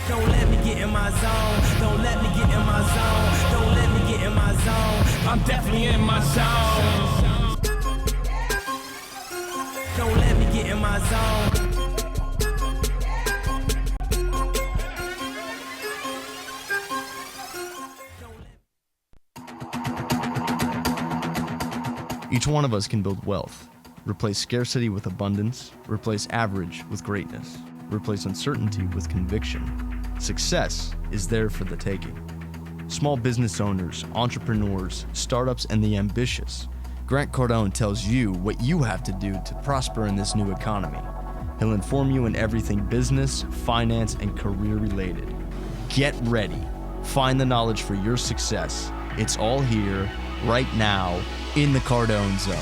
Don't let me get in my zone. Don't let me get in my zone. Don't let me get in my zone. I'm definitely in my zone. Don't let me get in my zone. Each one of us can build wealth, replace scarcity with abundance, replace average with greatness, replace uncertainty with conviction. Success is there for the taking. Small business owners, entrepreneurs, startups, and the ambitious. Grant Cardone tells you what you have to do to prosper in this new economy. He'll inform you in everything business, finance, and career related. Get ready. Find the knowledge for your success. It's all here, right now, in the Cardone Zone.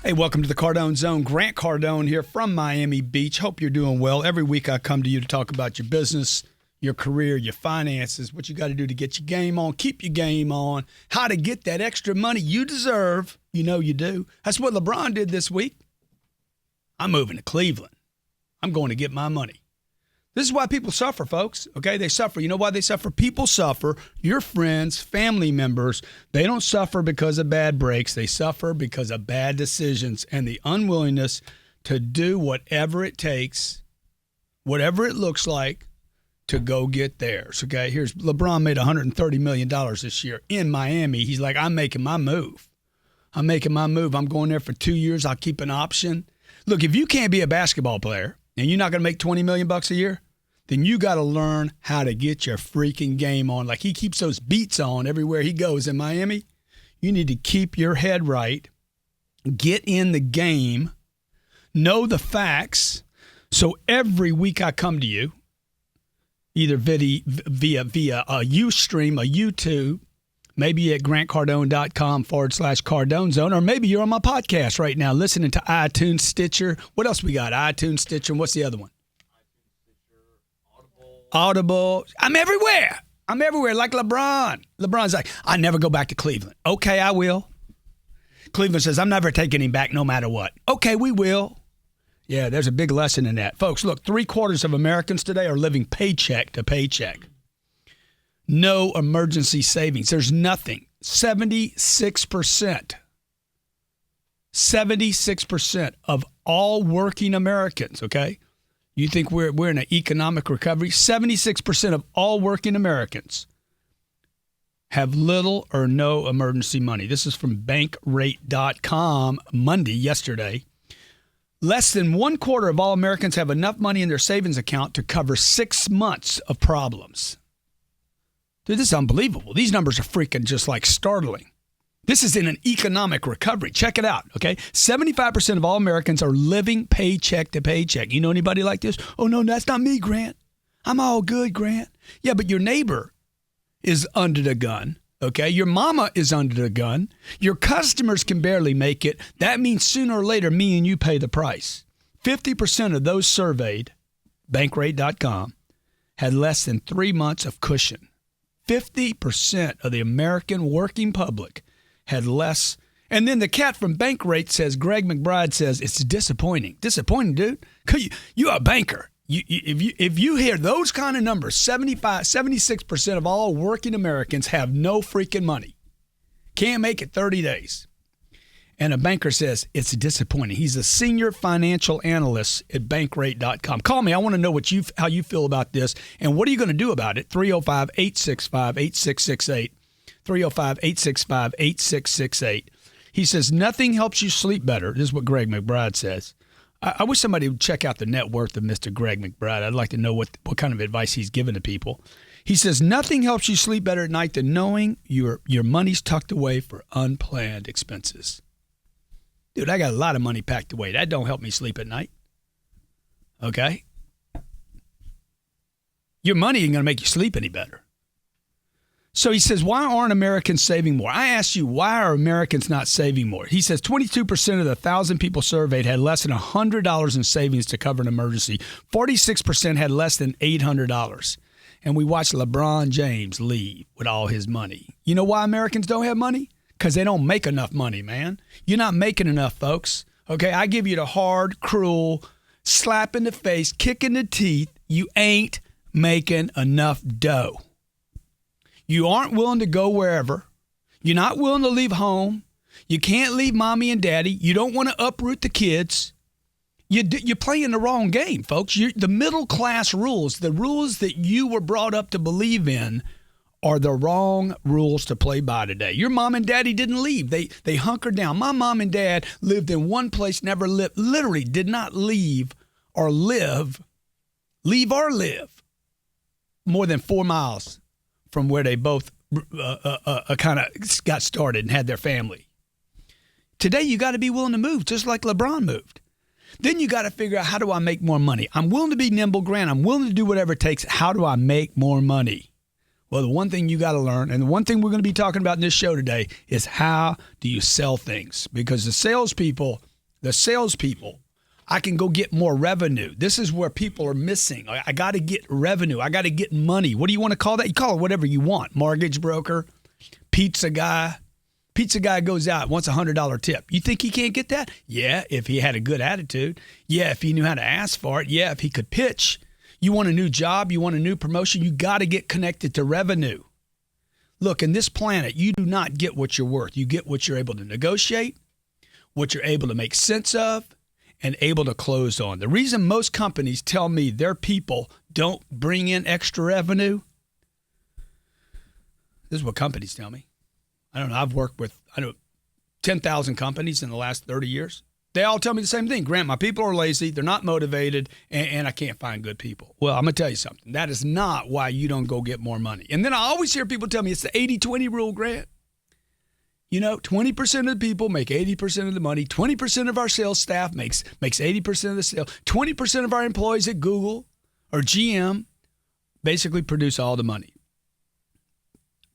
Hey, welcome to the Cardone Zone. Grant Cardone here from Miami Beach. Hope you're doing well. Every week I come to you to talk about your business, your career, your finances, what you got to do to get your game on, keep your game on, how to get that extra money you deserve. You know you do. That's what LeBron did this week. I'm moving to Cleveland. I'm going to get my money. This is why people suffer, folks. Okay, they suffer. You know why they suffer? People suffer. Your friends, family members, they don't suffer because of bad breaks. They suffer because of bad decisions and the unwillingness to do whatever it takes, whatever it looks like, to go get theirs. Okay, here's LeBron made $130 million this year in Miami. He's like, I'm making my move. I'm making my move. I'm going there for 2 years. I'll keep an option. Look, if you can't be a basketball player and you're not going to make $20 million a year, then you got to learn how to get your freaking game on. Like he keeps those beats on everywhere he goes in Miami. You need to keep your head right, get in the game, know the facts. So every week I come to you, either via a Ustream, a YouTube, maybe at grantcardone.com/CardoneZone, or maybe you're on my podcast right now listening to iTunes, Stitcher. What else we got? iTunes, Stitcher, and what's the other one? Audible. I'm everywhere. I'm everywhere like LeBron. LeBron's like, I never go back to Cleveland. Okay, I will. Cleveland says, I'm never taking him back no matter what. Okay, we will. Yeah, there's a big lesson in that. Folks, look, 3/4 of Americans today are living paycheck to paycheck. No emergency savings. There's nothing. 76%. 76% of all working Americans, okay? You think we're in an economic recovery? 76% of all working Americans have little or no emergency money. This is from bankrate.com yesterday. Less than 1/4 of all Americans have enough money in their savings account to cover 6 months of problems. Dude, this is unbelievable. These numbers are freaking just like startling. This is in an economic recovery. Check it out, okay? 75% of all Americans are living paycheck to paycheck. You know anybody like this? Oh, no, that's not me, Grant. I'm all good, Grant. Yeah, but your neighbor is under the gun, okay? Your mama is under the gun. Your customers can barely make it. That means sooner or later, me and you pay the price. 50% of those surveyed, bankrate.com, had less than 3 months of cushion. 50% of the American working public had less. And then the cat from Bankrate says, Greg McBride says, it's disappointing. Disappointing, dude. You're a banker. If you hear those kind of numbers, 76% of all working Americans have no freaking money. Can't make it 30 days. And a banker says, it's disappointing. He's a senior financial analyst at bankrate.com. Call me. I want to know how you feel about this. And what are you going to do about it? 305-865-8668. 305-865-8668. He says, nothing helps you sleep better. This is what Greg McBride says. I wish somebody would check out the net worth of Mr. Greg McBride. I'd like to know what kind of advice he's given to people. He says, nothing helps you sleep better at night than knowing your money's tucked away for unplanned expenses. Dude, I got a lot of money packed away. That don't help me sleep at night. Okay? Your money ain't going to make you sleep any better. So he says, why aren't Americans saving more? I asked you, why are Americans not saving more? He says 22% of the 1,000 people surveyed had less than $100 in savings to cover an emergency. 46% had less than $800. And we watched LeBron James leave with all his money. You know why Americans don't have money? Because they don't make enough money, man. You're not making enough, folks. Okay, I give you the hard, cruel, slap in the face, kick in the teeth. You ain't making enough dough. You aren't willing to go wherever. You're not willing to leave home. You can't leave mommy and daddy. You don't want to uproot the kids. You're playing the wrong game, folks. The middle class rules, the rules that you were brought up to believe in, are the wrong rules to play by today. Your mom and daddy didn't leave. They hunkered down. My mom and dad lived in one place, never lived, literally did not leave or live more than 4 miles from where they both kind of got started and had their family. Today, you got to be willing to move, just like LeBron moved. Then you got to figure out, how do I make more money? I'm willing to be nimble, Grant. I'm willing to do whatever it takes. How do I make more money? Well, the one thing you got to learn, and the one thing we're going to be talking about in this show today, is how do you sell things? Because the salespeople, I can go get more revenue. This is where people are missing. I got to get revenue. I got to get money. What do you want to call that? You call it whatever you want. Mortgage broker, pizza guy. Pizza guy goes out, wants a $100 tip. You think he can't get that? Yeah, if he had a good attitude. Yeah, if he knew how to ask for it. Yeah, if he could pitch. You want a new job? You want a new promotion? You got to get connected to revenue. Look, in this planet, you do not get what you're worth. You get what you're able to negotiate, what you're able to make sense of, and able to close on. The reason most companies tell me their people don't bring in extra revenue, this is what companies tell me. I don't know. I've worked with 10,000 companies in the last 30 years. They all tell me the same thing. Grant, my people are lazy. They're not motivated, and I can't find good people. Well, I'm going to tell you something. That is not why you don't go get more money. And then I always hear people tell me it's the 80-20 rule, Grant. 20% of the people make 80% of the money. 20% of our sales staff makes 80% of the sales. 20% of our employees at Google or GM basically produce all the money.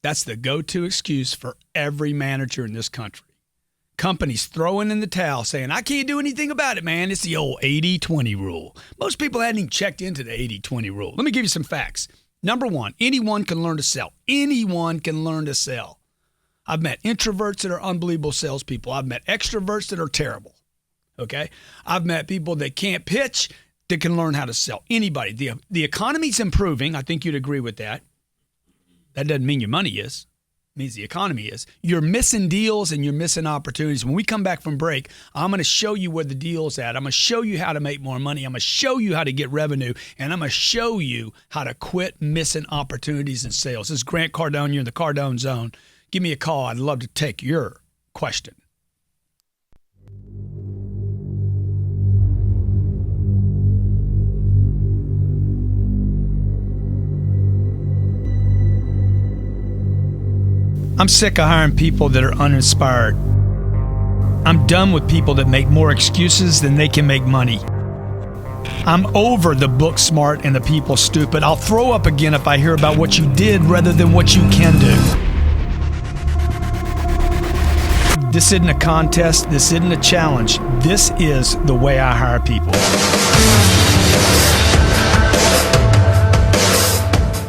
That's the go-to excuse for every manager in this country. Companies throwing in the towel saying, I can't do anything about it, man. It's the old 80-20 rule. Most people hadn't even checked into the 80-20 rule. Let me give you some facts. Number one, anyone can learn to sell. Anyone can learn to sell. I've met introverts that are unbelievable salespeople. I've met extroverts that are terrible. Okay? I've met people that can't pitch that can learn how to sell. Anybody. The economy's improving. I think you'd agree with that. That doesn't mean your money is. It means the economy is. You're missing deals and you're missing opportunities. When we come back from break, I'm going to show you where the deal's at. I'm going to show you how to make more money. I'm going to show you how to get revenue. And I'm going to show you how to quit missing opportunities in sales. This is Grant Cardone. You're in the Cardone Zone. Give me a call. I'd love to take your question. I'm sick of hiring people that are uninspired. I'm done with people that make more excuses than they can make money. I'm over the book smart and the people stupid. I'll throw up again if I hear about what you did rather than what you can do. This isn't a contest. This isn't a challenge. This is the way I hire people.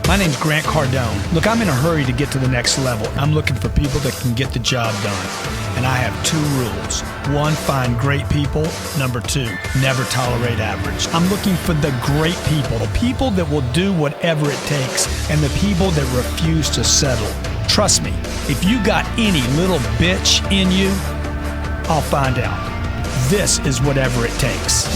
My name's Grant Cardone. Look, I'm in a hurry to get to the next level. I'm looking for people that can get the job done. And I have 2 rules. 1, find great people. Number 2, never tolerate average. I'm looking for the great people, the people that will do whatever it takes, and the people that refuse to settle. Trust me, if you got any little bitch in you, I'll find out. This is whatever it takes.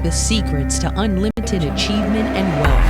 The secrets to unlimited achievement and wealth.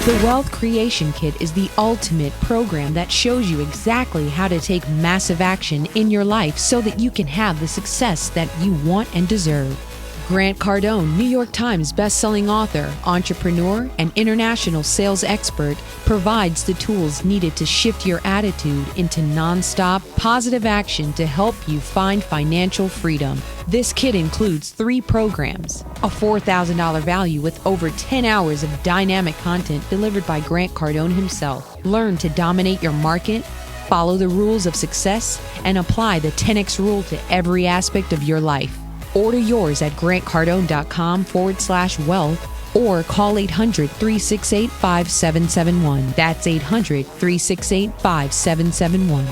The Wealth Creation Kit is the ultimate program that shows you exactly how to take massive action in your life so that you can have the success that you want and deserve. Grant Cardone, New York Times bestselling author, entrepreneur, and international sales expert, provides the tools needed to shift your attitude into nonstop, positive action to help you find financial freedom. This kit includes 3 programs, a $4,000 value with over 10 hours of dynamic content delivered by Grant Cardone himself. Learn to dominate your market, follow the rules of success, and apply the 10X rule to every aspect of your life. Order yours at grantcardone.com/wealth or call 800-368-5771. That's 800-368-5771.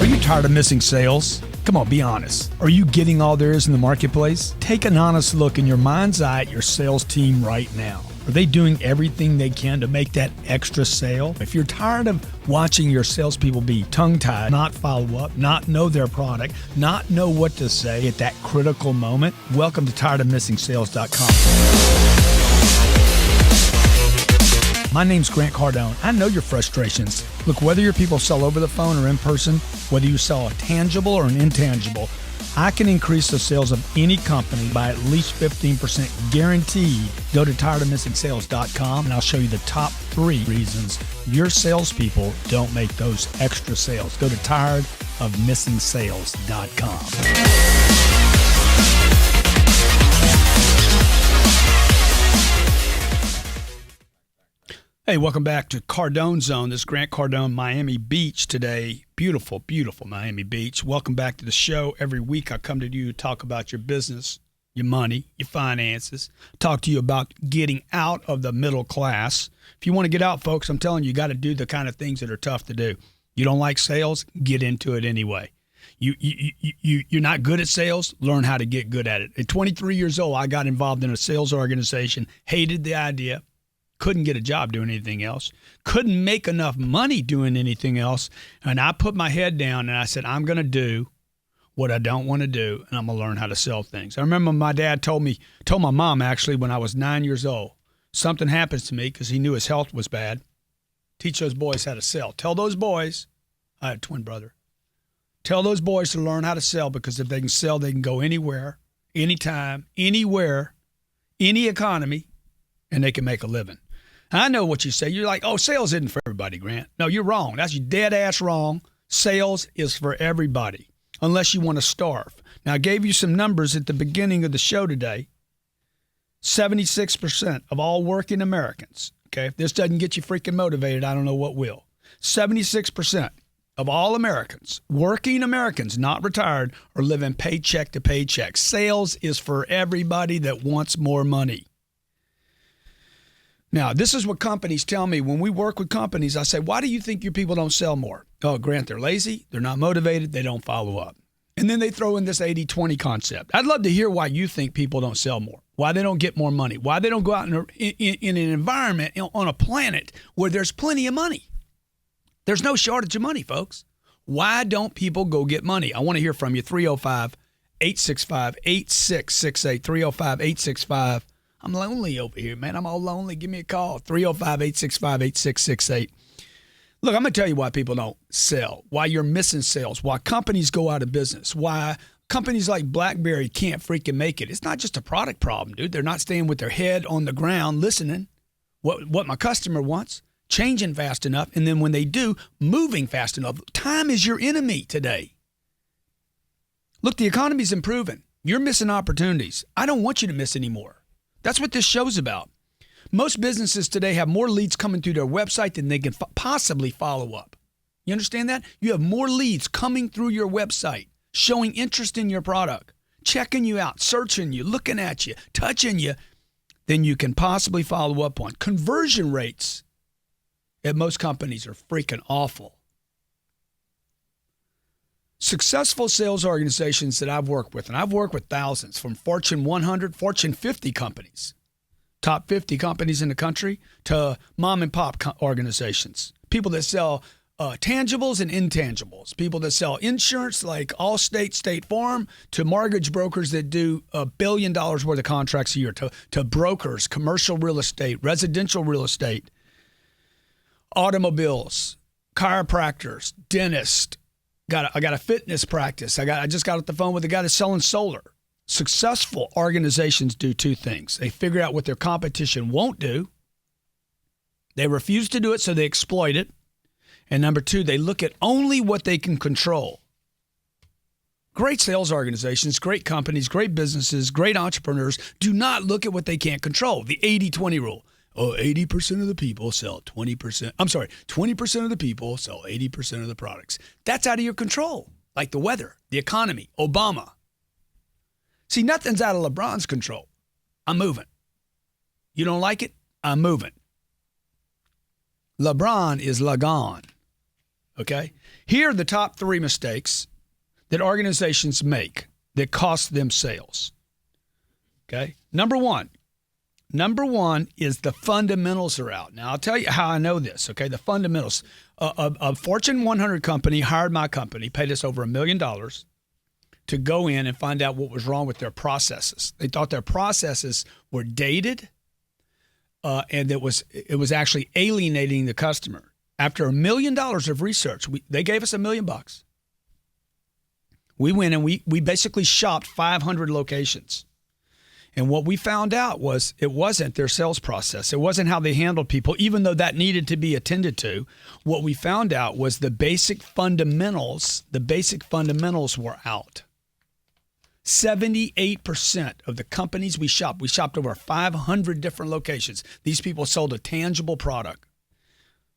Are you tired of missing sales? Come on, be honest. Are you getting all there is in the marketplace? Take an honest look in your mind's eye at your sales team right now. Are they doing everything they can to make that extra sale? If you're tired of watching your salespeople be tongue-tied, not follow up, not know their product, not know what to say at that critical moment, welcome to tiredofmissingsales.com. My name's Grant Cardone. I know your frustrations. Look, whether your people sell over the phone or in person, whether you sell a tangible or an intangible, I can increase the sales of any company by at least 15% guaranteed. Go to tiredofmissingsales.com and I'll show you the top 3 reasons your salespeople don't make those extra sales. Go to tiredofmissingsales.com. Hey, welcome back to Cardone Zone. This is Grant Cardone, Miami Beach today. Beautiful, beautiful Miami Beach. Welcome back to the show. Every week I come to you to talk about your business, your money, your finances, talk to you about getting out of the middle class. If you want to get out, folks, I'm telling you, you got to do the kind of things that are tough to do. You don't like sales? Get into it anyway. You're not good at sales? Learn how to get good at it. At 23 years old, I got involved in a sales organization, hated the idea. Couldn't get a job doing anything else, couldn't make enough money doing anything else. And I put my head down and I said, I'm going to do what I don't want to do, and I'm going to learn how to sell things. I remember my dad told my mom actually when I was 9 years old, something happens to me because he knew his health was bad. Teach those boys how to sell. Tell those boys, I had a twin brother, tell those boys to learn how to sell, because if they can sell, they can go anywhere, anytime, anywhere, any economy, and they can make a living. I know what you say. You're like, oh, sales isn't for everybody, Grant. No, you're wrong. That's dead ass wrong. Sales is for everybody, unless you want to starve. Now, I gave you some numbers at the beginning of the show today. 76% of all working Americans, okay, if this doesn't get you freaking motivated, I don't know what will. 76% of all Americans, working Americans, not retired, are living paycheck to paycheck. Sales is for everybody that wants more money. Now, this is what companies tell me. When we work with companies, I say, why do you think your people don't sell more? Oh, Grant, they're lazy, they're not motivated, they don't follow up. And then they throw in this 80-20 concept. I'd love to hear why you think people don't sell more, why they don't get more money, why they don't go out in an environment, on a planet where there's plenty of money. There's no shortage of money, folks. Why don't people go get money? I want to hear from you. 305-865-8668, 305-865. I'm lonely over here, man. I'm all lonely. Give me a call, 305-865-8668. Look, I'm going to tell you why people don't sell, why you're missing sales, why companies go out of business, why companies like BlackBerry can't freaking make it. It's not just a product problem, dude. They're not staying with their head on the ground listening what my customer wants, changing fast enough, and then when they do, moving fast enough. Time is your enemy today. Look, the economy's improving. You're missing opportunities. I don't want you to miss any more. That's what this show's about. Most businesses today have more leads coming through their website than they can possibly follow up. You understand that? You have more leads coming through your website, showing interest in your product, checking you out, searching you, looking at you, touching you, than you can possibly follow up on. Conversion rates at most companies are freaking awful. Successful sales organizations that I've worked with, and I've worked with thousands, from Fortune 100, Fortune 50 companies, top 50 companies in the country, to mom and pop organizations, people that sell tangibles and intangibles. People that sell insurance like Allstate, State Farm, to mortgage brokers that do $1 billion worth of contracts a year, to brokers, commercial real estate, residential real estate, automobiles, chiropractors, dentists. I got a fitness practice. I just got off the phone with a guy that's selling solar. Successful organizations do two things. They figure out what their competition won't do. They refuse to do it, so they exploit it. And number two, they look at only what they can control. Great sales organizations, great companies, great businesses, great entrepreneurs do not look at what they can't control. The 80-20 rule. 80% of the people sell 20%. I'm sorry, 20% of the people sell 80% of the products. That's out of your control, like the weather, the economy, Obama. See, nothing's out of LeBron's control. I'm moving. You don't like it? I'm moving. LeBron is gone. Okay? Here are the top 3 mistakes that organizations make that cost them sales. Okay? Number one is the fundamentals are out. Now, I'll tell you how I know this, okay? The fundamentals. A Fortune 100 company hired my company, paid us over $1 million to go in and find out what was wrong with their processes. They thought their processes were dated, and it was actually alienating the customer. After $1 million of research, they gave us $1 million. We went and we basically shopped 500 locations. And what we found out was it wasn't their sales process. It wasn't how they handled people, even though that needed to be attended to. What we found out was the basic fundamentals were out. 78% of the companies we shopped over 500 different locations. These people sold a tangible product.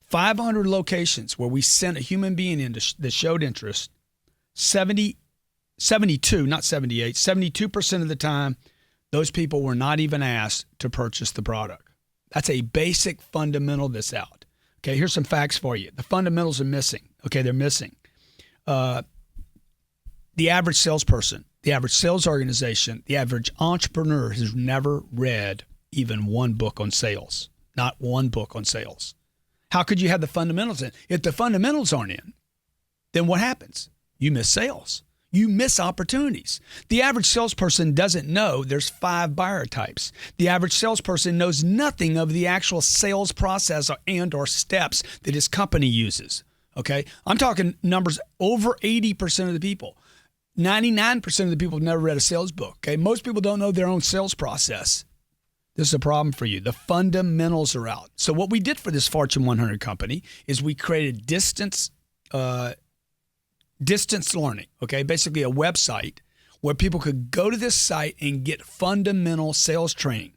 500 locations where we sent a human being in that showed interest. 72% of the time, those people were not even asked to purchase the product. That's a basic fundamental that's out. Okay, here's some facts for you. The fundamentals are missing. Okay, they're missing. The average salesperson, the average sales organization, the average entrepreneur has never read even one book on sales. Not one book on sales. How could you have the fundamentals in? If the fundamentals aren't in, then what happens? You miss sales. You miss opportunities. The average salesperson doesn't know there's 5 buyer types. The average salesperson knows nothing of the actual sales process or steps that his company uses. Okay? I'm talking numbers over 80% of the people. 99% of the people have never read a sales book. Okay? Most people don't know their own sales process. This is a problem for you. The fundamentals are out. So what we did for this Fortune 100 company is we created distance learning, okay? Basically a website where people could go to this site and get fundamental sales training.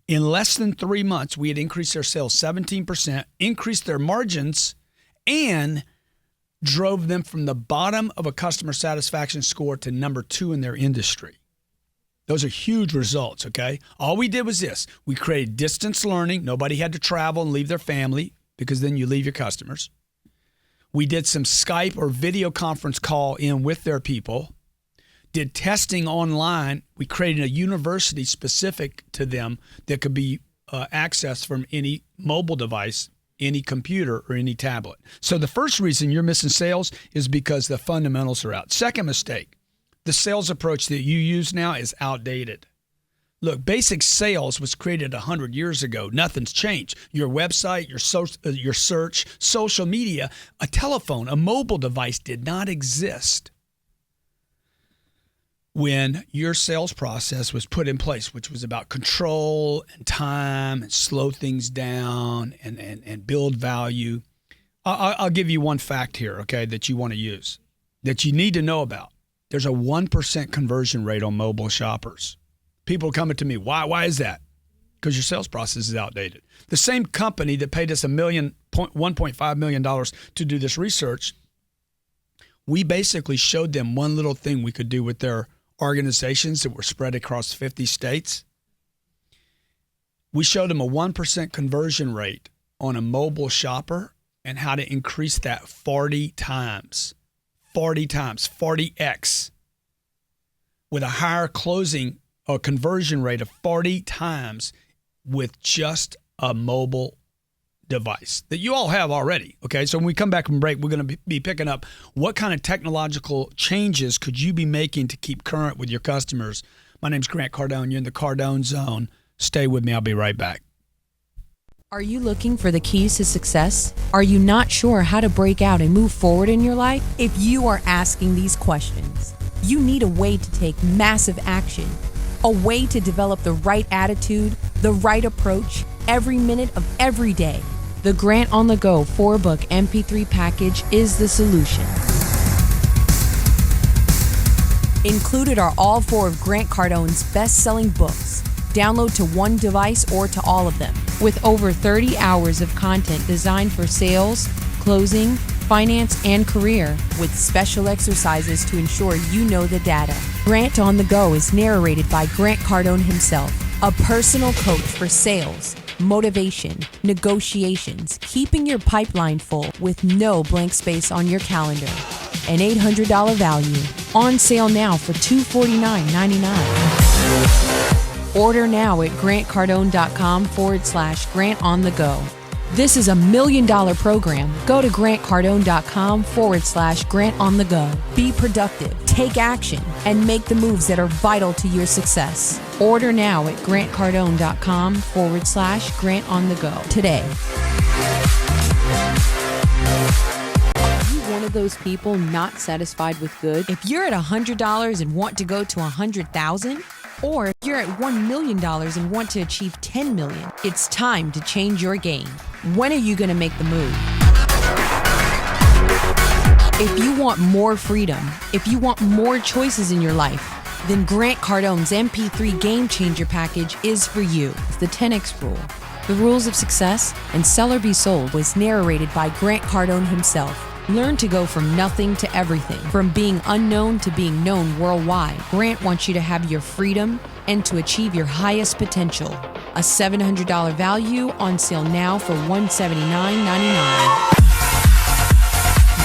In less than 3 months, we had increased their sales 17%, increased their margins, and drove them from the bottom of a customer satisfaction score to number 2 in their industry. Those are huge results, okay? All we did was this. We created distance learning. Nobody had to travel and leave their family because then you leave your customers. We did some Skype or video conference call in with their people, did testing online. We created a university specific to them that could be accessed from any mobile device, any computer, or any tablet. So the first reason you're missing sales is because the fundamentals are out. Second mistake, the sales approach that you use now is outdated. Look, basic sales was created 100 years ago. Nothing's changed. Your website, your search, social media, a telephone, a mobile device did not exist when your sales process was put in place, which was about control and time and slow things down and build value. I'll give you one fact here, okay, that you want to use, that you need to know about. There's a 1% conversion rate on mobile shoppers. People are coming to me. Why is that? Because your sales process is outdated. The same company that paid us $1.5 million to do this research, we basically showed them one little thing we could do with their organizations that were spread across 50 states. We showed them a 1% conversion rate on a mobile shopper and how to increase that 40 times. 40x, with a higher closing or conversion rate of 40 times with just a mobile device that you all have already. Okay, so when we come back from break, we're going to be picking up what kind of technological changes could you be making to keep current with your customers. My name's Grant Cardone. You're in the Cardone Zone. Stay with me. I'll be right back. Are you looking for the keys to success? Are you not sure how to break out and move forward in your life? If you are asking these questions, you need a way to take massive action, a way to develop the right attitude, the right approach, every minute of every day. The Grant on the Go 4-book MP3 package is the solution. Included are all 4 of Grant Cardone's best-selling books. Download to one device or to all of them. With over 30 hours of content designed for sales, closing, finance, and career, with special exercises to ensure you know the data. Grant on the Go is narrated by Grant Cardone himself, a personal coach for sales, motivation, negotiations, keeping your pipeline full with no blank space on your calendar. An $800 value. On sale now for $249.99. Order now at grantcardone.com/Grant on the Go. This is $1 million program. Go to grantcardone.com/Grant on the Go. Be productive, take action, and make the moves that are vital to your success. Order now at grantcardone.com/Grant on the Go today. Are you one of those people not satisfied with good? If you're at $100 and want to go to $100,000, or if you're at $1 million and want to achieve $10 million, it's time to change your game. When are you going to make the move? If you want more freedom, if you want more choices in your life, then Grant Cardone's MP3 Game Changer package is for you. It's the 10X rule. The Rules of Success and Sell or Be Sold was narrated by Grant Cardone himself. Learn to go from nothing to everything, from being unknown to being known worldwide. Grant wants you to have your freedom and to achieve your highest potential. A $700 value, on sale now for $179.99.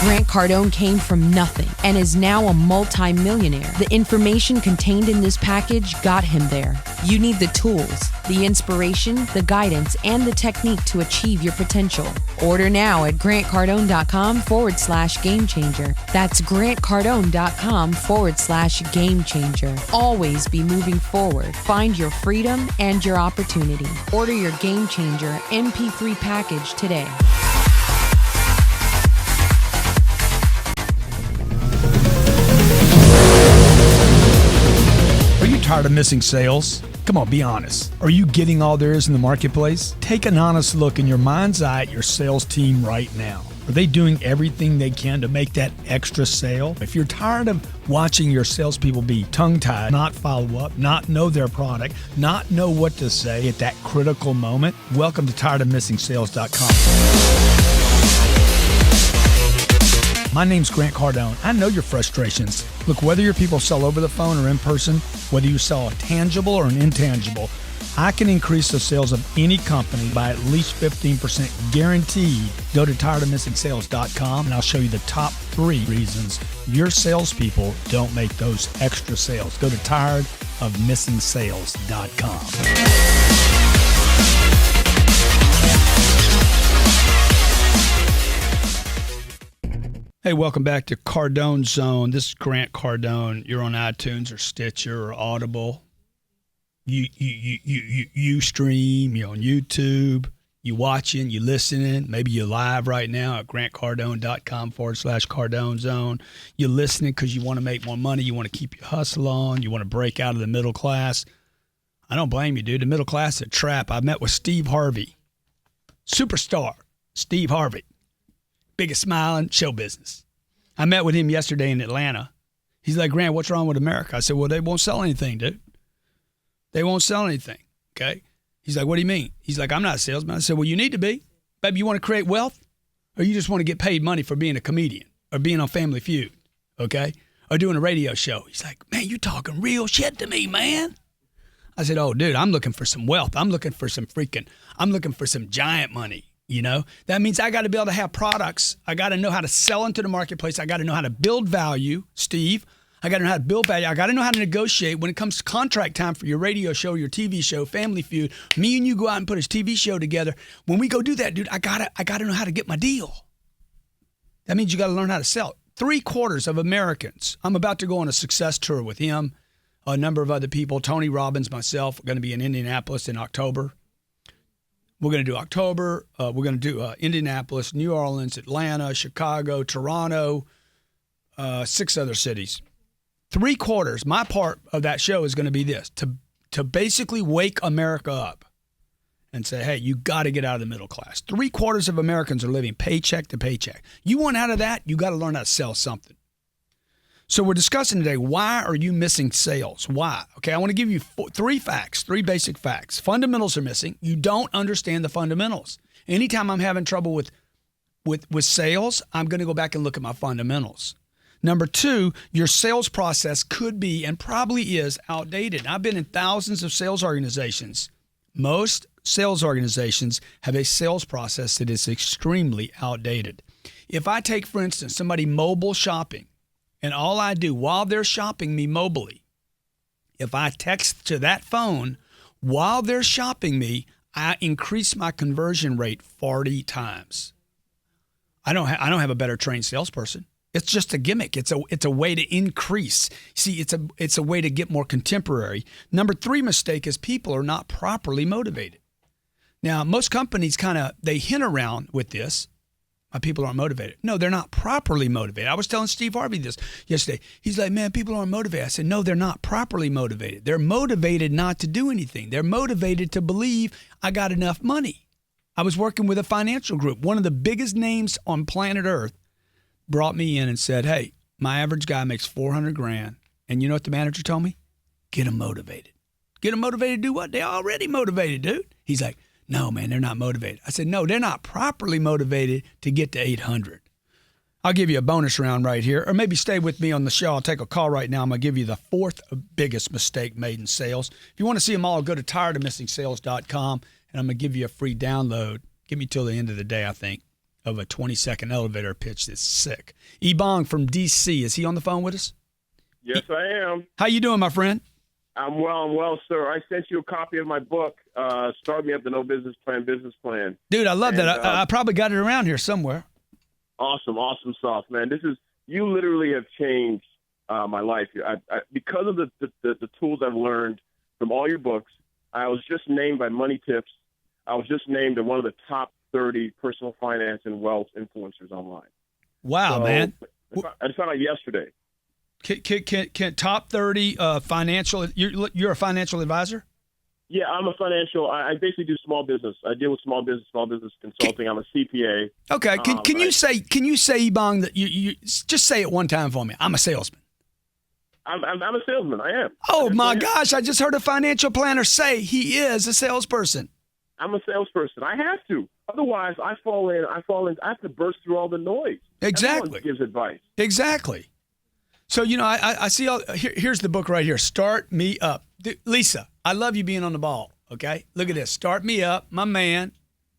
Grant Cardone came from nothing and is now a multimillionaire. The information contained in this package got him there. You need the tools, the inspiration, the guidance, and the technique to achieve your potential. Order now at grantcardone.com/Game Changer. That's grantcardone.com/Game Changer. Always be moving forward. Find your freedom and your opportunity. Order your Game Changer MP3 package today. Are you tired of missing sales? Come on, be honest. Are you getting all there is in the marketplace? Take an honest look in your mind's eye at your sales team right now. Are they doing everything they can to make that extra sale? If you're tired of watching your salespeople be tongue-tied, not follow up, not know their product, not know what to say at that critical moment, welcome to tiredofmissingsales.com. My name's Grant Cardone. I know your frustrations. Look, whether your people sell over the phone or in person, whether you sell a tangible or an intangible, I can increase the sales of any company by at least 15% guaranteed. Go to tiredofmissingsales.com and I'll show you the top 3 reasons your salespeople don't make those extra sales. Go to tiredofmissingsales.com. Hey, welcome back to Cardone Zone. This is Grant Cardone. You're on iTunes or Stitcher or Audible. You stream. You're on YouTube. You watching. You listening. Maybe you're live right now at grantcardone.com/CardoneZone. You're listening because you want to make more money. You want to keep your hustle on. You want to break out of the middle class. I don't blame you, dude. The middle class is a trap. I met with Steve Harvey, superstar Steve Harvey. Biggest smile in show business. I met with him yesterday in Atlanta. He's like, Grant, what's wrong with America? I said, well, they won't sell anything, dude. They won't sell anything, okay? He's like, what do you mean? He's like, I'm not a salesman. I said, well, you need to be. Baby, you want to create wealth? Or you just want to get paid money for being a comedian or being on Family Feud, okay? Or doing a radio show. He's like, man, you talking real shit to me, man. I said, oh, dude, I'm looking for some wealth. I'm looking for some giant money. You know, that means I got to be able to have products. I got to know how to sell into the marketplace. I got to know how to build value, Steve. I got to know how to build value. I got to know how to negotiate when it comes to contract time for your radio show, your TV show, Family Feud. Me and you go out and put a TV show together. When we go do that, dude, I gotta know how to get my deal. That means you got to learn how to sell. 3/4 of Americans. I'm about to go on a success tour with him, a number of other people. Tony Robbins, myself, are going to be in Indianapolis in October. We're going to do October. We're going to do Indianapolis, New Orleans, Atlanta, Chicago, Toronto, 6 other cities. 3/4, my part of that show is going to be this, to basically wake America up and say, hey, you got to get out of the middle class. 3/4 of Americans are living paycheck to paycheck. You want out of that, you got to learn how to sell something. So we're discussing today, why are you missing sales? Why? Okay, I want to give you 3 facts, 3 basic facts. Fundamentals are missing. You don't understand the fundamentals. Anytime I'm having trouble with sales, I'm going to go back and look at my fundamentals. Number 2, your sales process could be and probably is outdated. I've been in thousands of sales organizations. Most sales organizations have a sales process that is extremely outdated. If I take, for instance, somebody mobile shopping, and all I do while they're shopping me mobily, if I text to that phone while they're shopping me, I increase my conversion rate 40 times. I don't have a better trained salesperson. It's just a gimmick. It's a way to increase. See, it's a way to get more contemporary. Number 3 mistake is people are not properly motivated. Now, most companies they hint around with this. My people aren't motivated. No, they're not properly motivated. I was telling Steve Harvey this yesterday. He's like, man, people aren't motivated. I said, no, they're not properly motivated. They're motivated not to do anything. They're motivated to believe I got enough money. I was working with a financial group. One of the biggest names on planet Earth brought me in and said, hey, my average guy makes $400,000. And you know what the manager told me? Get them motivated. Get them motivated to do what? They're already motivated, dude. He's like, no, man, they're not motivated. I said, no, they're not properly motivated to get to 800. I'll give you a bonus round right here, or maybe stay with me on the show. I'll take a call right now. I'm going to give you the 4th biggest mistake made in sales. If you want to see them all, go to tiredofmissingsales.com, and I'm going to give you a free download. Give me till the end of the day, I think, of a 20-second elevator pitch that's sick. Ebong from D.C., is he on the phone with us? Yes, I am. How you doing, my friend? I'm well, sir. I sent you a copy of my book, Start Me Up the No Business Plan. Dude, I love that. I probably got it around here somewhere. Awesome stuff, man. You literally have changed my life. Because of the tools I've learned from all your books, I was just named by Money Tips. I was just named one of the top 30 personal finance and wealth influencers online. Wow, man. I just found out yesterday. Can top 30 financial? You're a financial advisor? Yeah, I'm a financial. I basically do small business. I deal with small business consulting. I'm a CPA. Okay. Can you say Ebong, that you just say it one time for me? I'm a salesman. I'm a salesman. I am. Oh my gosh! I just heard a financial planner say he is a salesperson. I'm a salesperson. I have to. Otherwise, I fall in. I have to burst through all the noise. Exactly. Everyone gives advice. Exactly. So, I see here's the book right here. Start Me Up. Lisa, I love you being on the ball, okay? Look at this. Start Me Up, my man,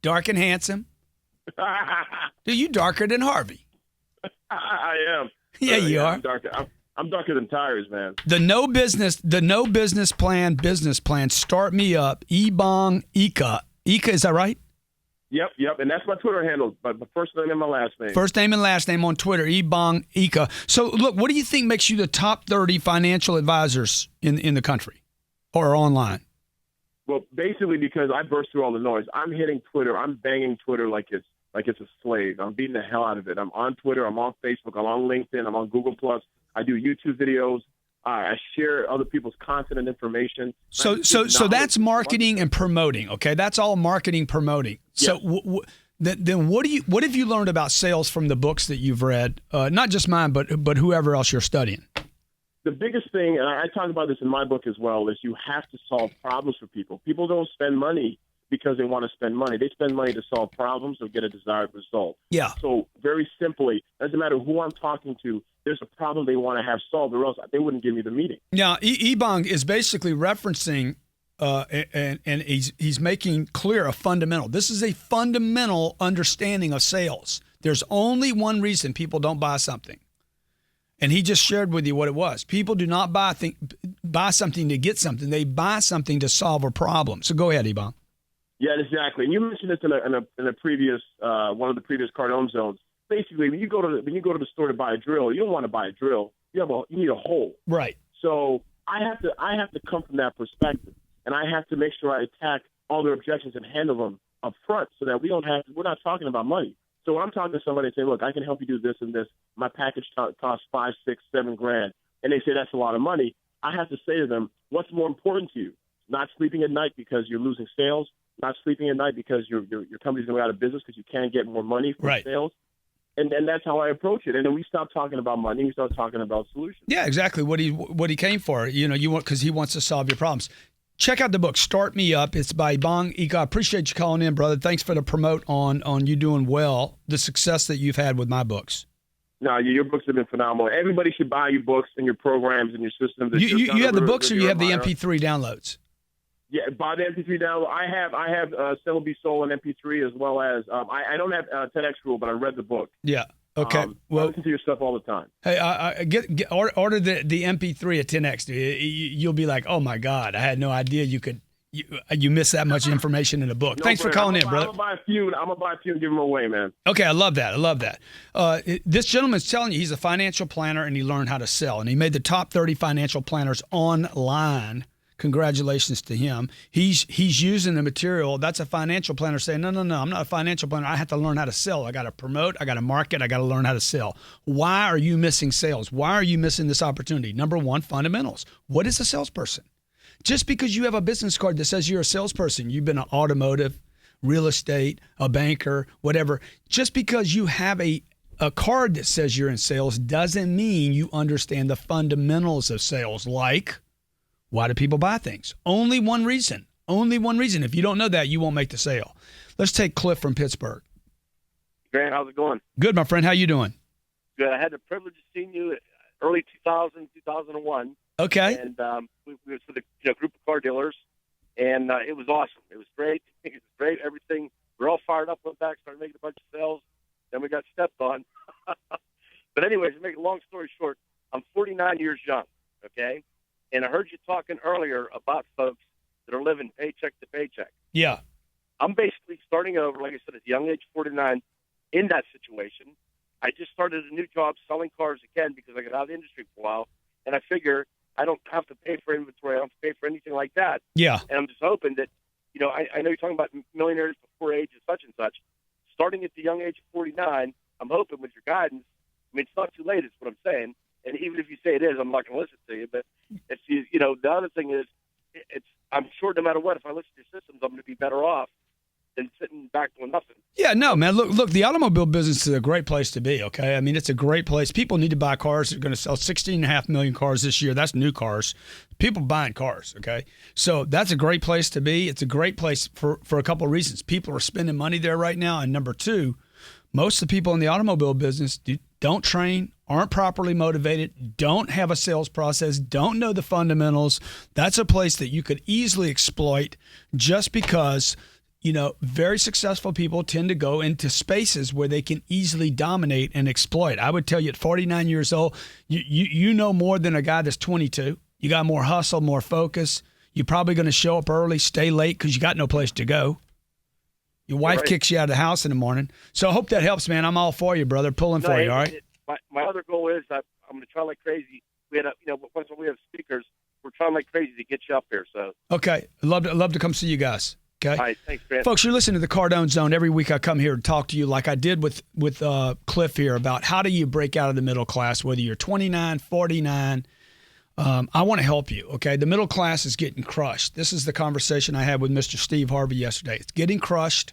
dark and handsome. Dude, you darker than Harvey. I am. Yeah, you are. I'm darker than tires, man. The no business plan, Start Me Up, Ebong Ika. Ika, is that right? Yep, and that's my Twitter handle, but my first name and my last name. First name and last name on Twitter, Ebong Ika. So, look, what do you think makes you the top 30 financial advisors in the country or online? Well, basically because I burst through all the noise. I'm hitting Twitter. I'm banging Twitter like it's a slave. I'm beating the hell out of it. I'm on Twitter. I'm on Facebook. I'm on LinkedIn. I'm on Google+. I do YouTube videos. I share other people's content and information. So that's marketing and promoting, okay? That's all marketing, promoting. Yes. So then what have you learned about sales from the books that you've read? Not just mine, but whoever else you're studying. The biggest thing, and I talk about this in my book as well, is you have to solve problems for people. People don't spend money because they want to spend money. They spend money to solve problems or get a desired result. Yeah. So very simply, doesn't matter who I'm talking to, there's a problem they want to have solved, or else they wouldn't give me the meeting. Yeah, Ebong is basically referencing, and he's making clear a fundamental. This is a fundamental understanding of sales. There's only one reason people don't buy something, And he just shared with you what it was. People do not buy something to get something. They buy something to solve a problem. So go ahead, Ebon. Yeah, exactly. And you mentioned this in a previous one of the previous Cardone zones. Basically, when you go to the store to buy a drill, you don't want to buy a drill. You need a hole. Right. So I have to come from that perspective, and I have to make sure I attack all their objections and handle them up front, so that we're not talking about money. So when I'm talking to somebody and say, look, I can help you do this and this. My package costs $5, $6, $7 grand, and they say that's a lot of money. I have to say to them, what's more important to you? Not sleeping at night because you're losing sales. Not sleeping at night because your company's going out of business because you can't get more money from sales. And that's how I approach it. And then we stop talking about money. We start talking about solutions. Yeah, exactly. What he came for. Because he wants to solve your problems. Check out the book, Start Me Up. It's by Bong Ika. I appreciate you calling in, brother. Thanks for the promote on you doing well, the success that you've had with my books. No, your books have been phenomenal. Everybody should buy your books and your programs and your systems. You have the books or you have the MP3 downloads? Yeah, buy the MP3 download. I have Sell Be Sold on MP3 as well as I don't have 10X Rule, but I read the book. Yeah. Okay. I listen to your stuff all the time. Hey, order the MP3 at 10X. You'll be like, oh my God, I had no idea you missed that much information in a book. Thanks for calling in, brother. I'm gonna buy a few and give them away, man. Okay, I love that. This gentleman's telling you he's a financial planner and he learned how to sell, and he made the top 30 financial planners online. Congratulations to him. He's using the material. That's a financial planner saying, no, I'm not a financial planner. I have to learn how to sell. I got to promote. I got to market. I got to learn how to sell. Why are you missing sales? Why are you missing this opportunity? Number one, fundamentals. What is a salesperson? Just because you have a business card that says you're a salesperson, you've been an automotive, real estate, a banker, whatever. Just because you have a card that says you're in sales doesn't mean you understand the fundamentals of sales, like why do people buy things? Only one reason. If you don't know that, you won't make the sale. Let's take Cliff from Pittsburgh. Grant, how's it going? Good, my friend. How you doing? Good. I had the privilege of seeing you early 2001. Okay. And we was with a group of car dealers, and it was awesome. It was great. Everything. We're all fired up, went back, started making a bunch of sales. Then we got stepped on. But anyways, to make a long story short, I'm 49 years young, okay? And I heard you talking earlier about folks that are living paycheck to paycheck. Yeah. I'm basically starting over, like I said, at the young age of 49 in that situation. I just started a new job selling cars again because I got out of the industry for a while. And I figure I don't have to pay for inventory. I don't have to pay for anything like that. Yeah. And I'm just hoping that, I know you're talking about millionaires before age of such and such. Starting at the young age of 49, I'm hoping with your guidance, it's not too late is what I'm saying. And even if you say it is, I'm not going to listen to you. But if the other thing is, I'm sure no matter what, if I listen to your systems, I'm going to be better off than sitting back doing nothing. Yeah, no, man. Look, the automobile business is a great place to be, okay? I mean, it's a great place. People need to buy cars. They're going to sell 16.5 million cars this year. That's new cars. People buying cars, okay? So that's a great place to be. It's a great place for a couple of reasons. People are spending money there right now. And number two, most of the people in the automobile business don't train, aren't properly motivated, don't have a sales process, don't know the fundamentals. That's a place that you could easily exploit just because – very successful people tend to go into spaces where they can easily dominate and exploit. I would tell you at 49 years old, you know more than a guy that's 22. You got more hustle, more focus. You're probably going to show up early, stay late because you got no place to go. Your wife kicks you out of the house in the morning. So I hope that helps, man. I'm all for you, brother. Pulling for you, all right? My other goal is I'm going to try like crazy. We had once we have speakers, we're trying like crazy to get you up here. So okay, I'd love to come see you guys. Okay. All right, thanks, Grant. Folks, you're listening to the Cardone Zone. Every week I come here to talk to you like I did with Cliff here about how do you break out of the middle class, whether you're 29, 49. I want to help you, okay? The middle class is getting crushed. This is the conversation I had with Mr. Steve Harvey yesterday. It's getting crushed.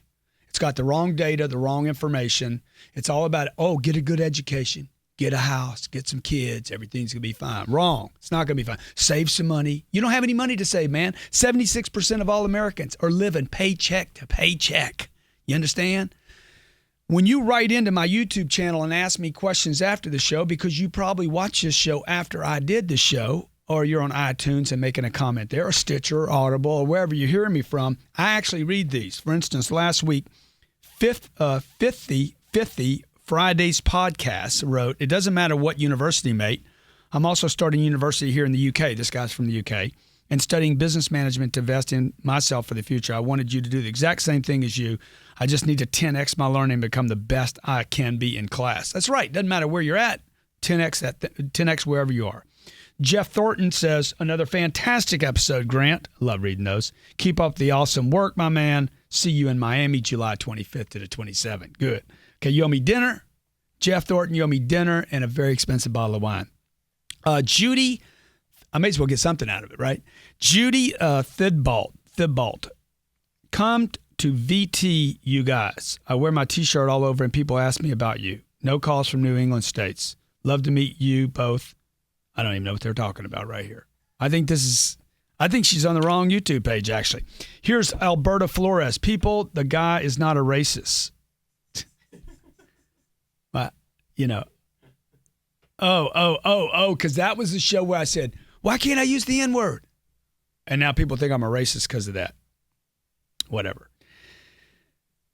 It's got the wrong data, the wrong information. It's all about, get a good education. Get a house, get some kids, everything's going to be fine. Wrong. It's not going to be fine. Save some money. You don't have any money to save, man. 76% of all Americans are living paycheck to paycheck. You understand? When you write into my YouTube channel and ask me questions after the show, because you probably watch this show after I did the show, or you're on iTunes and making a comment there, or Stitcher, or Audible, or wherever you're hearing me from, I actually read these. For instance, last week, 50 Friday's podcast wrote, it doesn't matter what university, mate. I'm also starting university here in the UK. This guy's from the UK. And studying business management to invest in myself for the future. I wanted you to do the exact same thing as you. I just need to 10x my learning and become the best I can be in class. That's right. Doesn't matter where you're at. 10x wherever you are. Jeff Thornton says, another fantastic episode, Grant. Love reading those. Keep up the awesome work, my man. See you in Miami, July 25th to the 27th. Good. Okay, you owe me dinner. Jeff Thornton, you owe me dinner and a very expensive bottle of wine. Judy, I may as well get something out of it, right? Judy Thibault, come to VT, you guys. I wear my T-shirt all over and people ask me about you. No calls from New England states. Love to meet you both. I don't even know what they're talking about right here. I think she's on the wrong YouTube page, actually. Here's Alberta Flores. People, the guy is not a racist. But, you know. Because that was the show where I said, why can't I use the N-word? And now people think I'm a racist because of that. Whatever.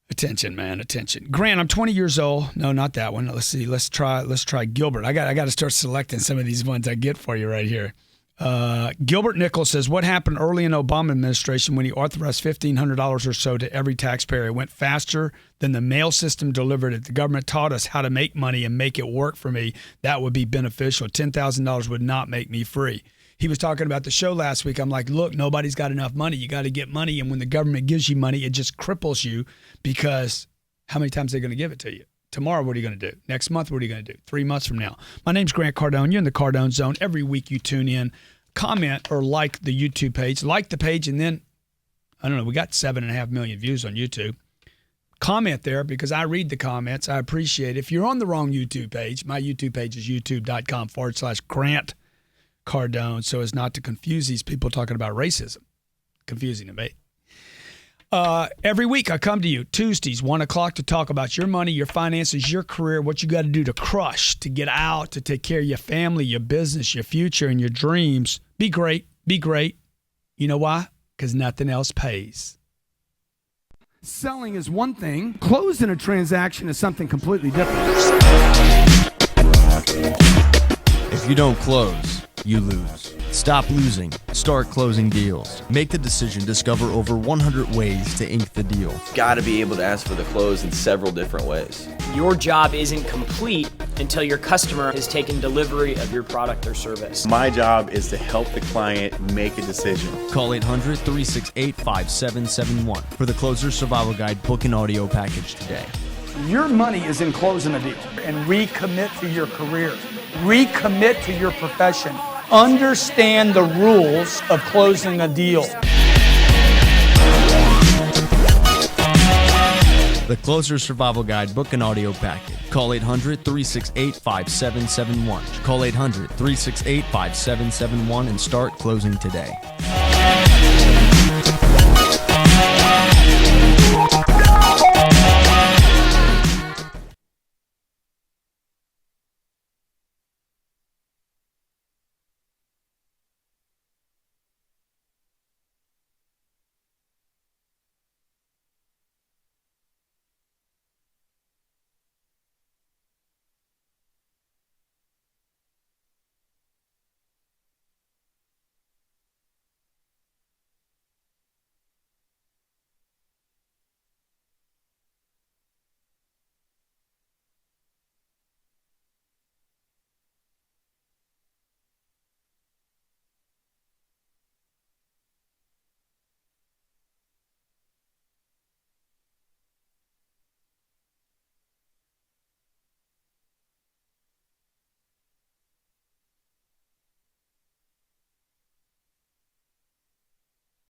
Attention, man, attention. Grant, I'm 20 years old. No, not that one. Let's see. Let's try Gilbert. I got to start selecting some of these ones I get for you right here. Gilbert Nichols says, what happened early in Obama administration when he authorized $1,500 or so to every taxpayer? It went faster than the mail system delivered it. The government taught us how to make money and make it work for me. That would be beneficial. $10,000 would not make me free. He was talking about the show last week. I'm like, look, nobody's got enough money. You got to get money. And when the government gives you money, it just cripples you because how many times are they going to give it to you? Tomorrow, what are you going to do? Next month, what are you going to do? 3 months from now. My name's Grant Cardone. You're in the Cardone Zone. Every week you tune in, comment or like the YouTube page. Like the page, and then, I don't know, we got 7.5 million views on YouTube. Comment there because I read the comments. I appreciate it. If you're on the wrong YouTube page, my YouTube page is youtube.com/Grant Cardone, so as not to confuse these people talking about racism. Confusing to me. Every week I come to you, Tuesdays, 1 o'clock, to talk about your money, your finances, your career, what you got to do to crush, to get out, to take care of your family, your business, your future, and your dreams. Be great. Be great. You know why? Because nothing else pays. Selling is one thing. Closing a transaction is something completely different. If you don't close, you lose. Stop losing. Start closing deals. Make the decision. Discover over 100 ways to ink the deal. Got to be able to ask for the close in several different ways. Your job isn't complete until your customer has taken delivery of your product or service. My job is to help the client make a decision. Call 800-368-5771 for the Closer Survival Guide book and audio package today. Your money is in closing a deal. And recommit to your career. Recommit to your profession. Understand the rules of closing a deal. The Closer Survival Guide book and audio package. Call 800-368-5771. Call 800-368-5771 and start closing today.